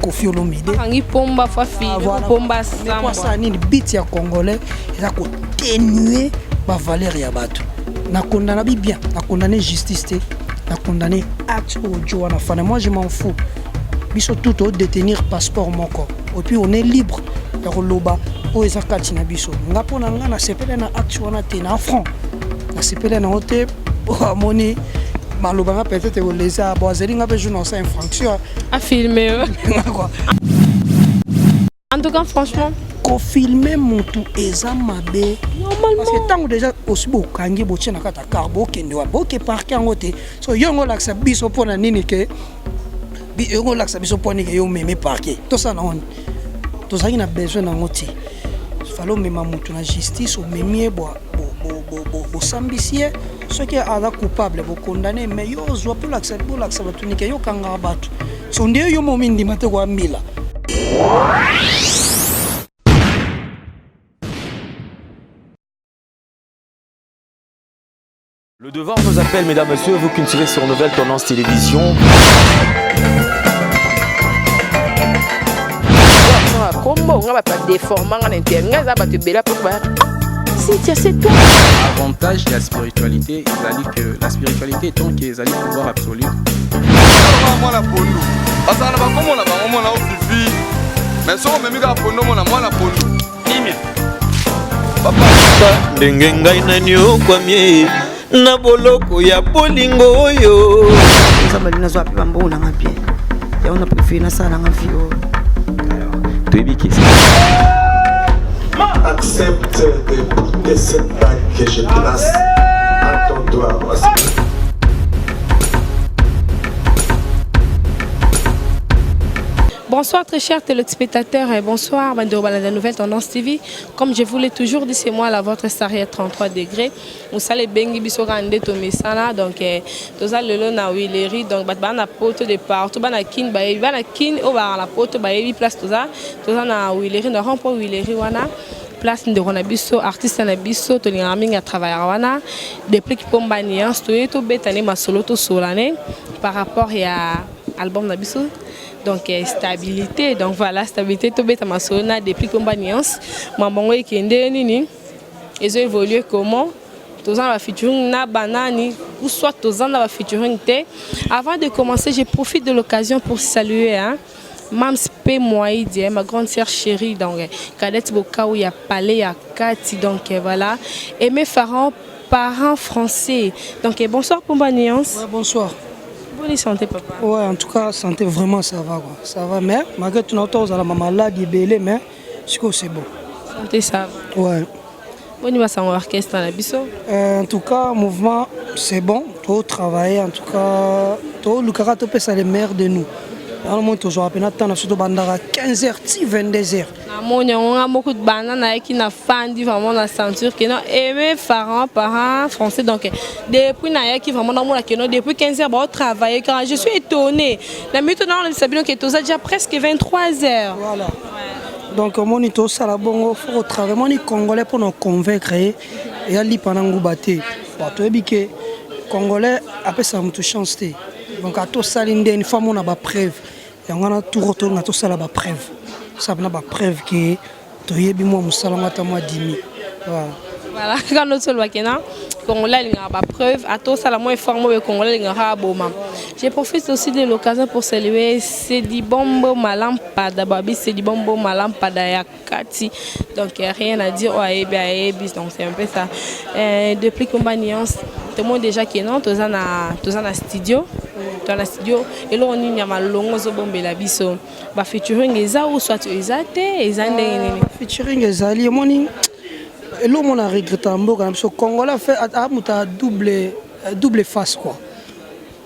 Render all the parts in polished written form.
Koffi Olomide. Angi pomba fa fi, pomba samba. Quoi ça ni beat ya congolais, ça ko tenuer ba valeur ya bato. Na condamné bien, na condamné justice té, na condamné acte au Joana Fana. Moi je m'en fous. Biso tout au détenir passeport moko. Et puis on est libre de roloba o ezakati na biso. Ngapo na nga na sepele na acte wana té na franc. Na sepele na hote o amoni malobanga peut-être o les a boiseri nga pe journal ça infraction à filmer. En tout cas franchement ko filmer mutu eza mabe normalement parce que tant déjà aussi beau kangi bo tchena kata carbo kende wa boke parquet ngote so yongo laksa biso pona nini ke bi yongo laksa biso pona ke yo meme parquet to ça non to ça ina besoin na ngoti falo mema mutu na justice o memie bo sambisie ceux qui are coupable bo condamné mais yo zo pour l'accepter batunike yo kanga batu so ndio yo momindi mate kwa mbila. Le devoir nous appelle, mesdames, messieurs, vous qui nous tirez sur Nouvelle Tendance Télévision. Avantage de la spiritualité, que la spiritualité est tant qu'ils allaient pouvoir absolu. na boloko ya bolingo oyo nzambali nazo api bambo na ngapie ya on a préféré na sala ngafio toyebiki accepte de porter cette bague que je place à ton doigt. Bonsoir très chers téléspectateurs et bonsoir de la Nouvelle Tendance TV. Comme je vous l'ai toujours dit, c'est moi la votre Saria 33 degrés. Vous savez bengi biso rande to mesana donc toza lelo na Willery donc ba na poto de partout ba na kin o ba la poto ba yebi place toza na Willery na rampo Willery wana place de rona biso artiste na biso to linga minga travailler wana depuis ki pomba niance to betane masolo to solane par rapport à album na biso. Donc stabilité, donc voilà, stabilité, tout bête à ma sona depuis qu'on nuance. Maman qui est nini, ils ont évolué comment? Tous ans la featuring na banani ou soit tous ans la featuring té. Avant de commencer, je profite de l'occasion pour saluer Mams P Moïdi, ma grande sœur chérie, donc Kadette Boka où il y a Palais, il y a Kati, donc voilà. Et mes parents français. Donc bonsoir Pomba Nuance. Ouais, bonsoir. Bonne santé papa. Ouais, en tout cas santé vraiment ça va quoi. Ça va mais malgré tout notre la maman maladie belé mais c'est bon. Santé ça va. Ouais. Bonne va sans orchestre la biso. En tout cas mouvement c'est bon, tout travailler en tout cas tout le caractère peut ça les meilleurs de nous. Alors moi toujours à peine attendre surtout bandara 15h 22h. On a beaucoup de bananes qui n'a fandi vraiment la ceinture qui n'a aimé parents français donc depuis naïa qui vraiment dans mon depuis 15h bon travailler quand je suis étonnée la minute dans le Sabino qui est déjà presque 23h. Voilà. Donc mon ito sala bongo faut travailler mon congolais pour nous convaincre et ali pendant ngoubaté. Bon toi biké congolais après ça me touche chance donc à tout salinde une fois on a ba preuve et on a tout retourner à tout ça la ba preuve. Ça n'a pas preuve que tu es bien moi musalamata moi dimi. Voilà quand nous sommes là Congolais il y a pas preuve à tout ça la moins formé Congolais il y a boma. Je profite aussi de l'occasion pour saluer Sedi Bombo Malampada Babi Sedi Bombo Malampada Yakati donc rien à dire donc c'est un peu ça. Depuis Combat Nuance tout le monde déjà qui est non tous en studio. Dans la studio et là on y a malongo zo bombela biso ba featuring eza ou soit ezate ezande featuring ezali moni et là on a regretté mboka na biso congolais fait a muta double face quoi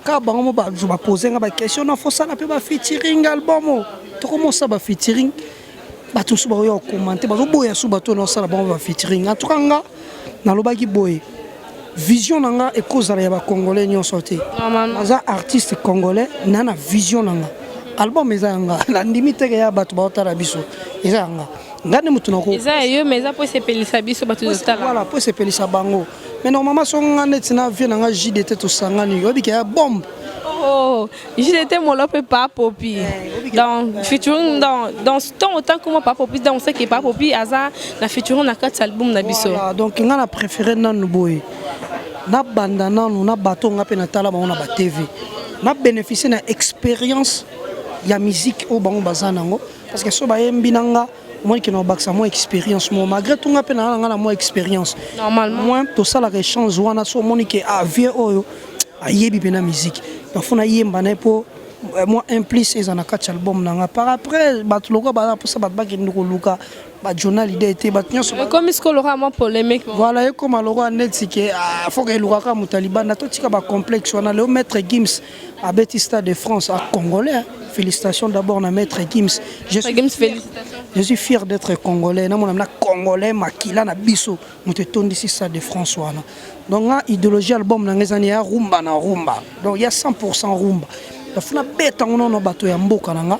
ka bango ba je ba poser nga ba question na faut ça na pe ba featuring album to comment ça ba featuring ba tous ba yo commenter ba zo boya su ba to na ça ba featuring en tout cas nga na lobaki boy vision nanga et cause ya ba congolais nyo sorti naza artiste congolais nana vision nanga album ezanga la limite ya batu ba otara biso ezanga ngane mutu nako eza yo mais ça peut se pelisa biso batu otara voilà peut se pelisa bango mais normalement son ngane tina vie nanga JDT to sangani yo bika ya bombe Oh, j'étais mon lopé pas Popi. Donc, featuring dans ce temps, autant que moi, pas Popi, on sait que pas Popi, Aza, la featuring, on a 4 albums, Nabiso. Voilà, donc, on a préféré Nan Boy. Na bandana, on a bâton, on a penatala, on a ba TV. On a bénéficié d'une expérience de la musique au Bango Bazanango. Parce que ce que je binanga, moi qui n'ai pas moins expérience, malgré tout, on a moins expérience. Normalement. Moi, tout ça, la chance, on a so moni qui a vieux oyo, a yebi bena musique. Donc, on a yemba pour moi impliqué dans 4 albums nanga. Par après, batuloko ba pour ça batba qui nous luka, ba journal idée était batnyo. Comme est-ce que l'aura moins polémique. Voilà, et comme alors on net c'est que faut que l'ouraka mutaliban na tout tika ba complexe. On a le maître Gims à Betista de France à Congolais. Félicitations d'abord à maître Gims. Je suis fier d'être congolais. Na mon amna congolais makila na biso muteton ici ça de François. Donc la idéologie album na ngezani ya rumba na rumba. Donc il y a 100% rumba. Il faut na beta on bato ya mboka nanga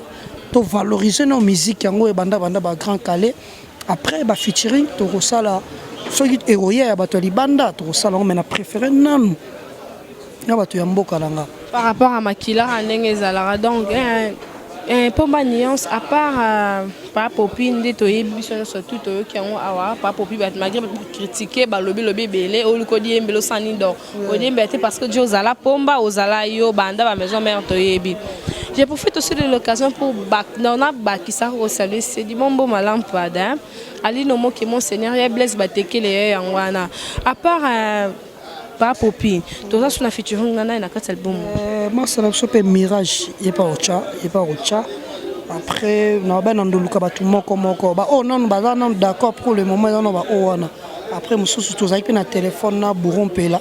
to valoriser nos musiques yango e banda ba grand calais. Après ba featuring to rosala soki héroïen ya bato libanda to rosala on na préféré nanu. Na bato ya mboka nanga. Par rapport à Makila, donc pour ma nuance, à part pas Popi, des toyes, surtout qui ont pas Popi, malgré critiquer, lobby belé, ou le codier mbelo sanido, au début parce que Dieu zala pomba, ozala yo, banda, la maison mère toyebi. J'ai profité aussi de l'occasion pour qui ça saluer, c'est du bon malampada. Ali no mo qui mon seigneur, il blesse bateke les yangwana. À part pas Popi, tout ça sur la featuring nana et na 4 albums. Moi c'est la sope Mirage, il est pas Ocha. Après na ba ndoluka batu moko ba oh non ba non d'accord pour le moment non ba oh wana. Après mususu to zaki na téléphone na Bourrompela.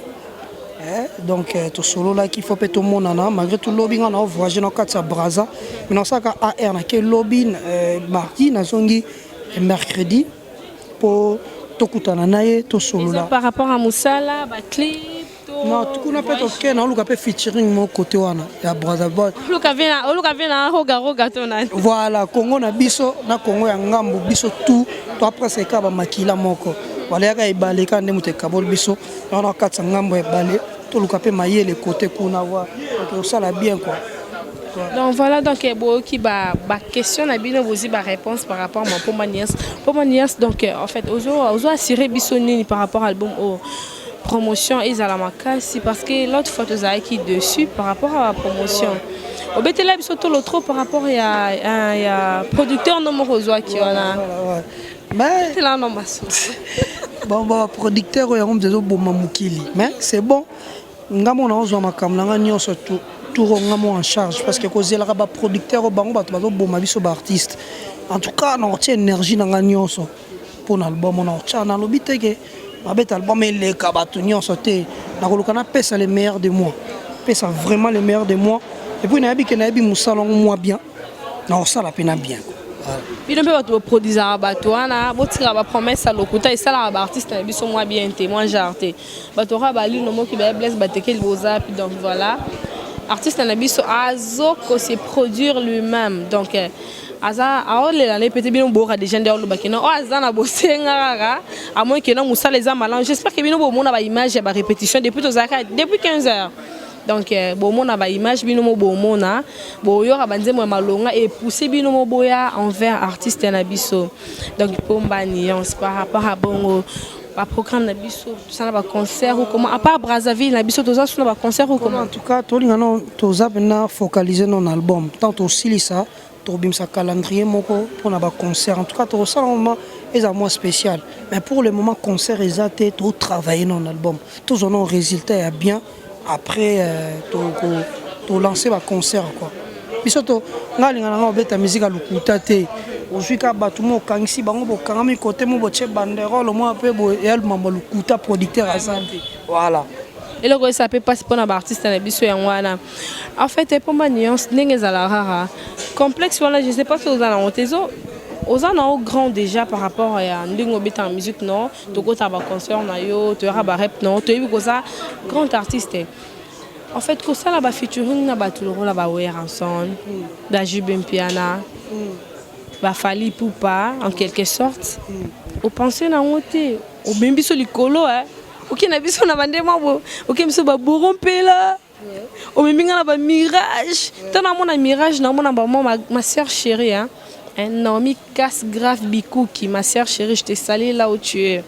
Donc to solo là qu'il faut peut tout monde nana malgré tout lobby on a voyagé dans 4 Braza. Mais non ça ka AR na ke lobby mardi na zongi mercredi pour tokutana naye to solo là. Par rapport à Moussala, ba clip non, tout qu'on appelle OK, non, on a featuring mon côté wana ya Brazzaville. Voilà, Congo na biso na Congo ya ngambo biso tout to après c'est ka ba makila moko. Voilà ka ibale ka ndemu te kabol biso, on a 4 ngambo e balé, to luka pe maye les côtés kuna wa. Donc ça la bien quoi. Donc voilà donc qui ba question na bino aussi ba réponse par rapport à pour manias donc en fait ozo assurer bisoni par rapport à l'album au promotion et à la makasi parce que l'autre fois tu as qui dessus par rapport à la promotion. Au betela bisoto l'autre par rapport à producteur numéro qui on a. Mais c'est là non mas. Bon producteur ya ngom dezo boma mukili. Mais c'est bon. Ngamo na ozo makamla nyo surtout tout ngamo en charge parce que cause la ba producteur au bango bato bazo boma biso ba artiste. En tout cas on tient énergie na nyonso pour l'album on tient na lobiteke. Abet album les kabatunions sauté na kolokana pesa les meilleurs de moi pesa vraiment les meilleurs de moi et puis na bi musala moi bien na osala pena bien bino pe bato produisa bato wana botira ba promesse à lokuta et ça la artiste na biso moi bien té moi jarté bato ra bali no mo ki ba bless bateke liboza puis donc voilà artiste na biso azo ko se produire lui-même donc aza aole la répéter bien bora des gens derrière le bakina o aza na bosenga à moins que non musala les malin j'espère que bino bo mona ba image ba répétition depuis 15 heures donc bo mona ba image bino mo bo mona bo yo abanze mo malonga et pousser bino mo boya envers artiste na biso donc pour nuance par rapport à bongo pas programme na biso ça na concert ou comment à part Brazzaville na biso toza sur na concert ou comment en tout cas to lingano toza na focaliser non album tant aussi ça sa calendrier moko pour na concert en tout cas tout ça moment est à moi spécial mais pour le moment concert exact tout travailler dans l'album tous on a un résultat bien après tout lancer ba concert quoi bisoto ngalinga nga obeta musique à lukuta te aujourd'hui ka batu mo kangisi bango bo kangami côté mo bo che banderole mo pe bo el mambo lukuta producteur asante voilà. Et le gros ça peut passer pour un artiste na biso yangwana en fait pour ma nuance ndenge za la rara complexe voilà je sais pas si vous en avez aux en grand déjà par rapport à ndenge obeta en musique non to ko ta ba concert na yo to ra ba rap non to yiko ça grand artiste en fait ko ça la ba featuring na ba tout le la ba wear ensemble da Jubim Piana ba Fali Poupa en quelque sorte au penser na ngote au bimbi so likolo OK na biso na bandema bo OK biso ba Bourrompela au minga na mirage tana mona mirage na mona ma sœur chérie hein un homme casse grave bikuki ma sœur chérie je te salue là où tu es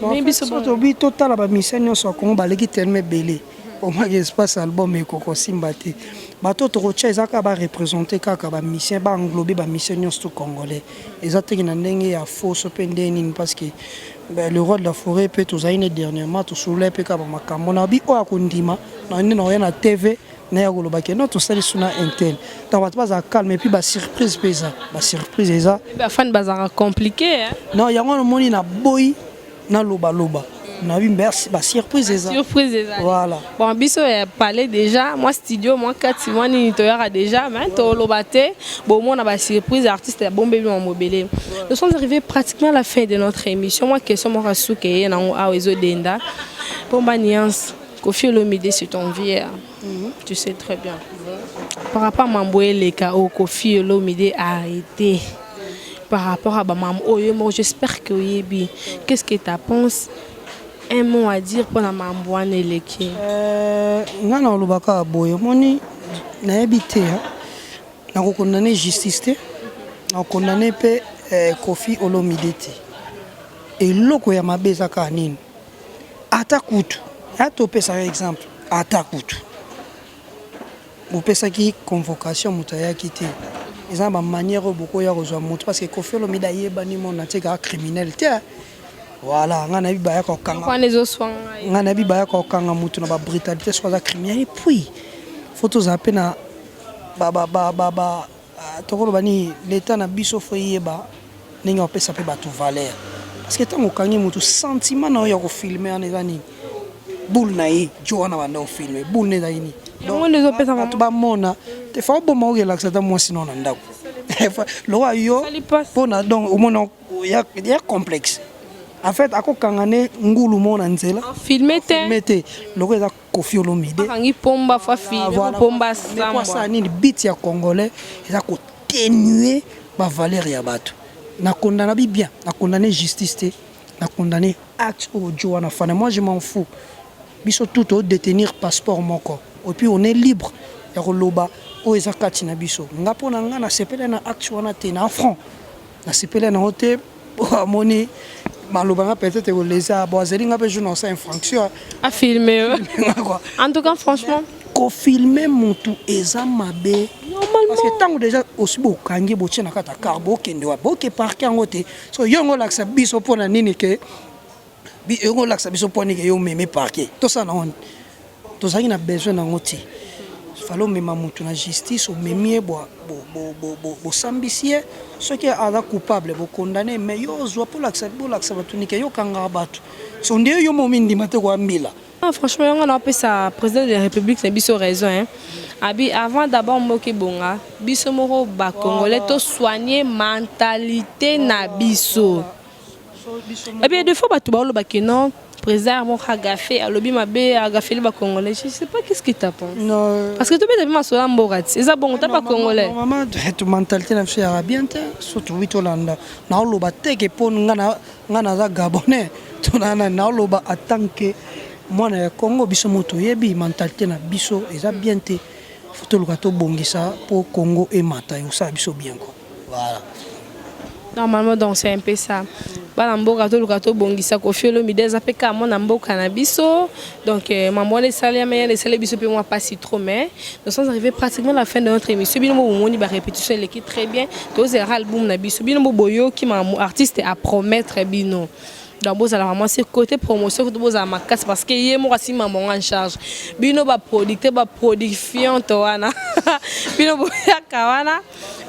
mais biso tobi total ba mission so ko baleki tellement belé au moins espace album et koko simbati bato to rocha ezaka ba représenter kaka ba mission ba englober ba mission nyonso congolais ezateki na ndenge ya fausse pendeni parce que le roi de la forêt peut tous aine dernièrement tout soulé pe ka ba makambo na bi o akundima na ni na na TV na ya goloba ke non to sali suna intel ta bato ba za calme et puis ba surprise pesa ba surprise eza ba fan bazara compliqué hein non yango no moni na boy na loba na oui merci ba surprise eza voilà bon biso parler déjà moi studio moi 4 mois ni to yara déjà mais to lobate bon moi na ba surprise artiste ya bombe bi mobile nous sommes arrivés pratiquement à la fin de notre émission moi question moi rasuke na a ezo denda pomba nuance Koffi Olomide c'est ton vieux tu sais très bien par rapport à Mamboé les cas au Koffi Olomide a arrêté par rapport à maman moi j'espère que yebi qu'est-ce que tu penses un mot à dire pour la Mamboane Leki ngana lubaka boye moni na habité na ko condamner justice te na condamner pe Koffi Olomide te et loko ya mabeza ka nini ata kutu ato pesa exemple ata kutu ou pesa ki convocation mutaya kité eza ba manière beaucoup ya rejoindre mutu parce que Koffi Olomide yeba ni mon atika criminel te voilà ngana bi baya ko kanga ngana bi baya ko kanga mutu na ba brutalité soit za criminel et puis photo za pena ba tokolo bani l'état na biso fo yeba ninga opesa pe ba tout valeur parce que tant okangi mutu sentiment na yo ko filmer en ezani boule na yi joana ba no filmer boule ne zaini donc les opesa ba to ba mona te fa bo mo relax ta mo sinon na ndako lo yo pona donc au moins il y a complexe. En fait, ako kangane ngulu mona nzela filmete loko eza Koffi Olomide kangi pomba fa filme pomba samba ça ni beat ya congolais eza ko tenuer ba valeur ya bato na condamner bien na condamner justice te na condamner acte au joana fana moi je m'en fous biso tout au détenir passeport moko et puis on est libre ya koloba o eza kati na biso ngapo na nga na sepela na acte wana te na franc na sepela na hote moni malobanga peut-être que les aboiseli nga pe je non ça infraction à filmer en tout cas franchement ko filmer mutu eza mabe normalement parce que tant déjà aussi bo kangi bo tshena kata carbo kende wa bo ke parquer ngote so yongo laksa biso pona nini ke bi yongo laksa biso poni ke yo meme parquer to ça non to ça ina besoin na ngoti falo mema mutu na justice o memie bo sambisie ce qui est coupable bo condamné mais yo zo pour l'accepter batunike yo kanga batu so ndio yo momindi mate ko ambila franchement on a appelé ça président de la République c'est biso raison hein abi avant d'abord moke bonga biso moko ba congolais to soigner mentalité na biso et bien deux fois batu ba lo ba kenon président mon agafé à lobby mabe agafé les congolais je sais pas qu'est-ce que tu penses non parce que tu peux pas sola mborati c'est ça bon t'as pas congolais maman tu mentalité na fia bien te surtout vitolanda na loba teke pon ngana za gabonais tonana na loba atanke mwana ya Congo biso moto yebi mentalité na biso eza bien te faut le gato bongisa pour Congo et mata yo ça biso bien quoi voilà normalement donc c'est un peu ça bana mboka to lukato bongisa Koffi Olomide za peka mona mboka na biso donc maman les salaires mais les salaires biso pe moi pas si trop mais nous sommes arrivés pratiquement à la fin de notre émission bino mo moni ba répétition l'équipe très bien to zera album na biso bino boyo qui ma artiste à promettre bino donc vous allez vraiment c'est côté promotion que vous avez ma casse parce que yé moi si maman en charge bino ba producteur ba production to wana bino boya kawana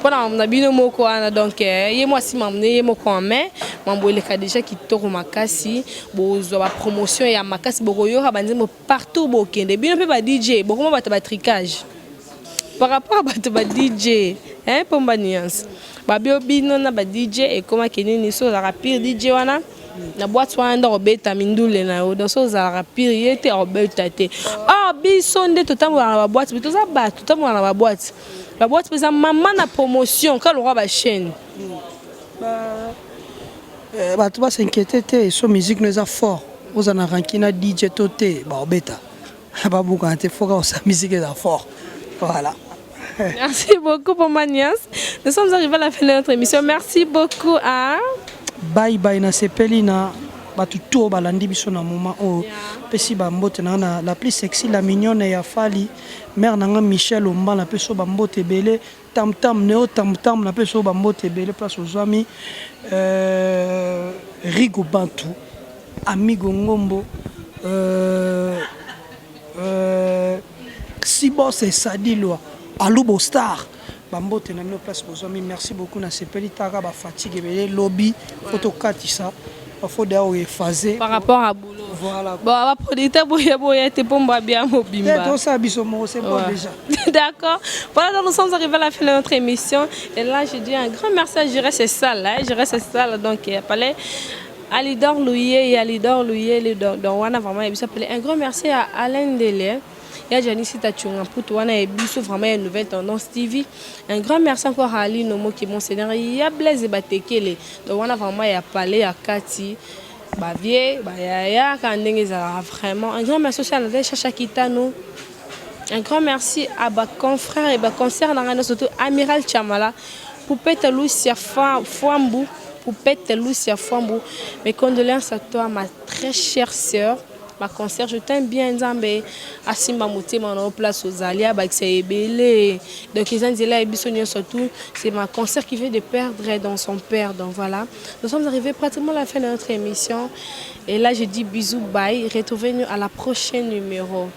pona na bino moko wana donc yé moi si maman yé moko en main mambo le ka déjà qui toko makasi bozo ba promotion ya makasi bokoyo ha banzemo partout bokende bino pe ba DJ bokoma ba tricage par rapport à ba DJ hein pomba nuance ba bino na ba DJ et comment kenini so la pire DJ wana na boîte wana robeta mindule na yo donc so za pire yete robeta te ah biso nde totambola na ba boîte mais toza ba totambola na ba boîte pesa maman na promotion quand le roi ba chaîne bah tu vas s'inquiéter te so musique nous a fort aux ana rankina DJ toté ba robeta Babouka, il faut que sa musique est fort. Voilà. Merci beaucoup pour ma nièce. Nous sommes arrivés à la fin de notre émission. Merci beaucoup à... Bye bye na sepeli na batu to balandi biso na moment o pesi ba mbote na la plus sexy la mignonne ya Fali mère nanga Michel Omba na peso ba mbote belé tam tam neo tam tam na peso ba mbote belé place aux amis Rigo Bantu Amigo Ngombo Sibo c'est Sadilwa Alubo Star Bambote na no place aux amis merci beaucoup na sepeli taka ba fatigue belé lobby photo katisa faut d'ailleurs effacer par rapport à boulot. Voilà. Bon, on va producteur boya te pomba bien mobimba. Tout ça bisomo c'est bon déjà. D'accord. Voilà, donc nous sommes arrivés à la fin de notre émission et là je dis un grand merci à Jéré c'est ça là, Jéré c'est ça là donc il fallait Alidor Louye et Alidor Louye donc on a vraiment un grand merci à Alain Delay. Et à Janice Tachunga pour toi, on a vraiment une nouvelle tendance TV. Un grand merci encore à Ali Nomo qui est mon seigneur. Il y a Blaise Batekele. Donc on a vraiment parlé à Cathy, Bavier, Bayaya, Kandengeza. Vraiment. Un grand merci à Nadège Chacha Kitano. Un grand merci à ma confrère et ma concert dans surtout Amiral Chamala. Pour Pete Lucia Fouambou. Pour Pete Lucia Fouambou. Mes condoléances à toi, ma très chère sœur. Ma concert, je t'aime bien, Zambé. Asimba Mouté, mon place aux Alia, c'est Ebele. Donc, ils ont dit là, surtout, c'est ma concert qui vient de perdre dans son père. Donc, voilà. Nous sommes arrivés pratiquement à la fin de notre émission. Et là, je dis bisous, bye. Retrouvez-nous à la prochaine numéro.